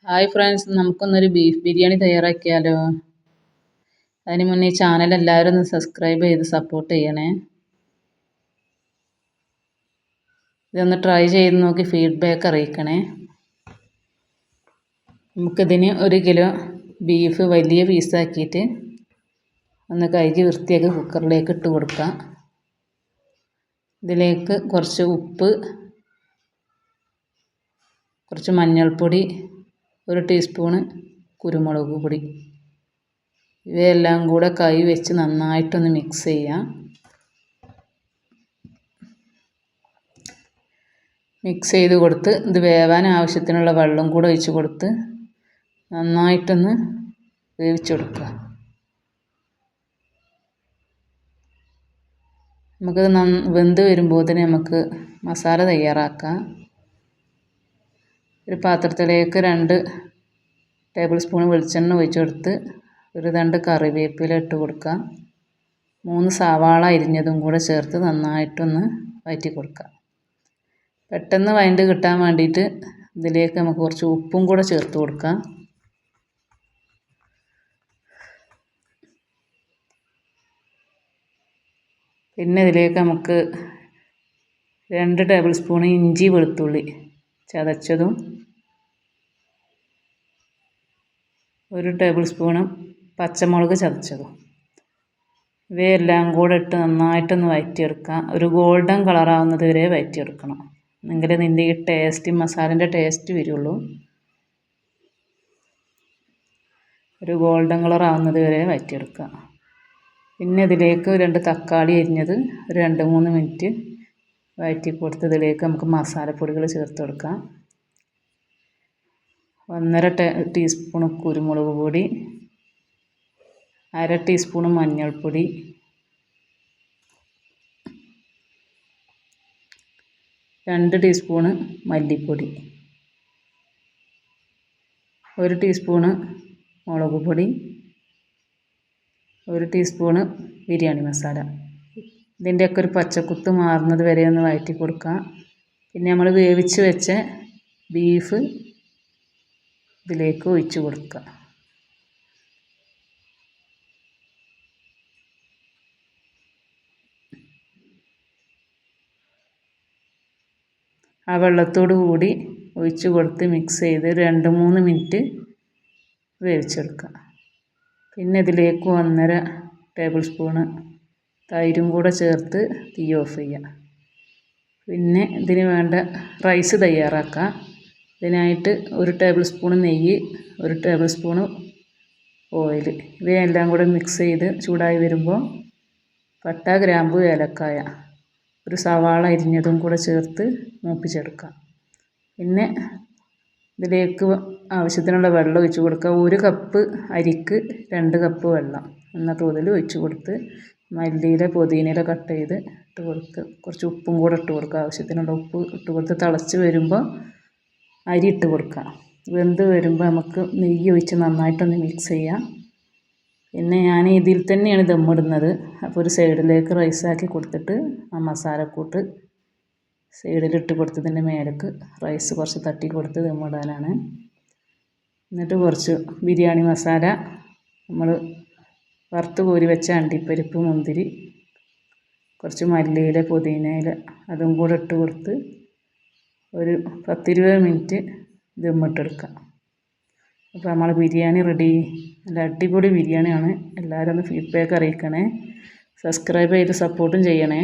Hi friends, നമുക്കൊന്നൊരു beef biryani തയ്യാറാക്കിയാലോ? അതിന് മുന്നേ ഈ ചാനൽ എല്ലാവരും ഒന്ന് സബ്സ്ക്രൈബ് ചെയ്ത് സപ്പോർട്ട് ചെയ്യണേ. ഇതൊന്ന് ട്രൈ ചെയ്ത് നോക്കി ഫീഡ്ബാക്ക് അറിയിക്കണേ. നമുക്കിതിന് 1 കിലോ ബീഫ് വലിയ പീസാക്കിയിട്ട് ഒന്ന് കഴുകി വൃത്തിയാക്കി കുക്കറിലേക്ക് ഇട്ട് കൊടുക്കാം. ഇതിലേക്ക് കുറച്ച് ഉപ്പ്, കുറച്ച് മഞ്ഞൾപ്പൊടി, 1 ടീസ്പൂണ് കുരുമുളക് പൊടി, ഇവയെല്ലാം കൂടെ കൈ വെച്ച് നന്നായിട്ടൊന്ന് മിക്സ് ചെയ്യാം. മിക്സ് ചെയ്ത് കൊടുത്ത് ഇത് വേവാൻ ആവശ്യത്തിനുള്ള വെള്ളം കൂടെ ഒഴിച്ച് കൊടുത്ത് നന്നായിട്ടൊന്ന് വേവിച്ചെടുക്കുക. നമുക്കിത് വെന്ത് വരുമ്പോൾ തന്നെ നമുക്ക് മസാല തയ്യാറാക്കാം. ഒരു പാത്രത്തിലേക്ക് 2 ടേബിൾ സ്പൂൺ വെളിച്ചെണ്ണ ഒഴിച്ച് കൊടുത്ത് 1 തണ്ട് കറിവേപ്പില ഇട്ട് കൊടുക്കുക. 3 സവാള അരിഞ്ഞതും കൂടെ ചേർത്ത് നന്നായിട്ടൊന്ന് വഴറ്റി കൊടുക്കുക. പെട്ടെന്ന് വഴണ്ട് കിട്ടാൻ വേണ്ടിയിട്ട് ഇതിലേക്ക് നമുക്ക് കുറച്ച് ഉപ്പും കൂടെ ചേർത്ത് കൊടുക്കാം. പിന്നെ ഇതിലേക്ക് നമുക്ക് 2 ടേബിൾ സ്പൂൺ ഇഞ്ചി വെളുത്തുള്ളി ചതച്ചതും, 1 ടേബിൾ സ്പൂണ് പച്ചമുളക് ചതച്ചതും, ഇവയെല്ലാം കൂടെ ഇട്ട് നന്നായിട്ടൊന്ന് വഴറ്റിയെടുക്കാം. ഒരു ഗോൾഡൻ കളറാവുന്നത് വരെ വഴറ്റിയെടുക്കണം. എങ്കിലേ ഇതിൻ്റെ ഈ ടേസ്റ്റ്, മസാലേൻ്റെ ടേസ്റ്റ് വരുള്ളൂ. ഒരു ഗോൾഡൻ കളറാവുന്നത് വരെ വഴറ്റിയെടുക്കുക. പിന്നെ ഇതിലേക്ക് 2 തക്കാളി അരിഞ്ഞത് 2-3 മിനിറ്റ് വഴറ്റി കൊടുത്ത് ഇതിലേക്ക് നമുക്ക് മസാലപ്പൊടികൾ ചേർത്ത് കൊടുക്കാം. 1.5 ടീസ്പൂൺ കുരുമുളക് പൊടി, 1/2 ടീസ്പൂൺ മഞ്ഞൾപ്പൊടി, 2 ടീസ്പൂൺ മല്ലിപ്പൊടി, 1 ടീസ്പൂൺ മുളക് പൊടി, 1 ടീസ്പൂൺ ബിരിയാണി മസാല. ഇതിൻ്റെയൊക്കെ ഒരു പച്ചക്കുത്ത് മാറുന്നത് വരെ ഒന്ന് വഴറ്റി കൊടുക്കാം. പിന്നെ നമ്മൾ വേവിച്ച് വെച്ച ബീഫ് ഇതിലേക്ക് ഒഴിച്ച് കൊടുക്കുക. ആ വെള്ളത്തോട് കൂടി ഒഴിച്ച് കൊടുത്ത് മിക്സ് ചെയ്ത് 2-3 മിനിറ്റ് വേവിച്ചെടുക്കുക. പിന്നെ ഇതിലേക്ക് 1.5 ടേബിൾ സ്പൂണ് തൈരും കൂടെ ചേർത്ത് തീ ഓഫ് ചെയ്യുക. പിന്നെ ഇതിന് വേണ്ട റൈസ് തയ്യാറാക്കാം. ഇതിനായിട്ട് 1 ടേബിൾ സ്പൂൺ നെയ്യ്, 1 ടേബിൾ സ്പൂണ് ഓയിൽ, ഇവയെല്ലാം കൂടെ മിക്സ് ചെയ്ത് ചൂടായി വരുമ്പോൾ പട്ട, ഗ്രാമ്പു, ഏലക്കായ, 1 സവാള അരിഞ്ഞതും കൂടെ ചേർത്ത് മൂപ്പിച്ചെടുക്കാം. പിന്നെ ഇതിലേക്ക് ആവശ്യത്തിനുള്ള വെള്ളം ഒഴിച്ച് കൊടുക്കുക. 1 കപ്പ് അരിക്ക് 2 കപ്പ് വെള്ളം എന്ന തോതിൽ ഒഴിച്ച് കൊടുത്ത് മല്ലിയില, പുതിനയില കട്ട് ചെയ്ത് ഇട്ട് കൊടുത്ത് കുറച്ച് ഉപ്പും കൂടെ ഇട്ട് കൊടുക്കുക. ആവശ്യത്തിനുള്ള ഉപ്പ് ഇട്ട് കൊടുത്ത് തിളച്ച് വരുമ്പോൾ അരി ഇട്ട് കൊടുക്കുക. വെന്ത് വരുമ്പോൾ നമുക്ക് നെയ്യ് ഒഴിച്ച് നന്നായിട്ടൊന്ന് മിക്സ് ചെയ്യാം. പിന്നെ ഞാൻ ഇതിൽ തന്നെയാണ് ദമ്മിടുന്നത്. അപ്പോൾ ഒരു സൈഡിലേക്ക് റൈസാക്കി കൊടുത്തിട്ട് ആ മസാലക്കൂട്ട് സൈഡിലിട്ട് കൊടുത്തതിൻ്റെ മേലേക്ക് റൈസ് കുറച്ച് തട്ടി കൊടുത്ത് ദമ്മിടാനാണ്. എന്നിട്ട് കുറച്ച് ബിരിയാണി മസാല, നമ്മൾ വറുത്ത് കോരി വെച്ച അണ്ടിപ്പരിപ്പ്, മുന്തിരി, കുറച്ച് മല്ലിയില, പുതിനയില അതും കൂടെ ഇട്ട് കൊടുത്ത് ഒരു 10-20 മിനിറ്റ് ദമ്മിട്ടെടുക്കാം. അപ്പോൾ നമ്മൾ ബിരിയാണി റെഡി. നല്ല അടിപൊളി ബിരിയാണിയാണ്. എല്ലാവരും ഒന്ന് ഫീഡ്ബാക്ക് അറിയിക്കണേ. സബ്സ്ക്രൈബ് ചെയ്ത് സപ്പോർട്ടും ചെയ്യണേ.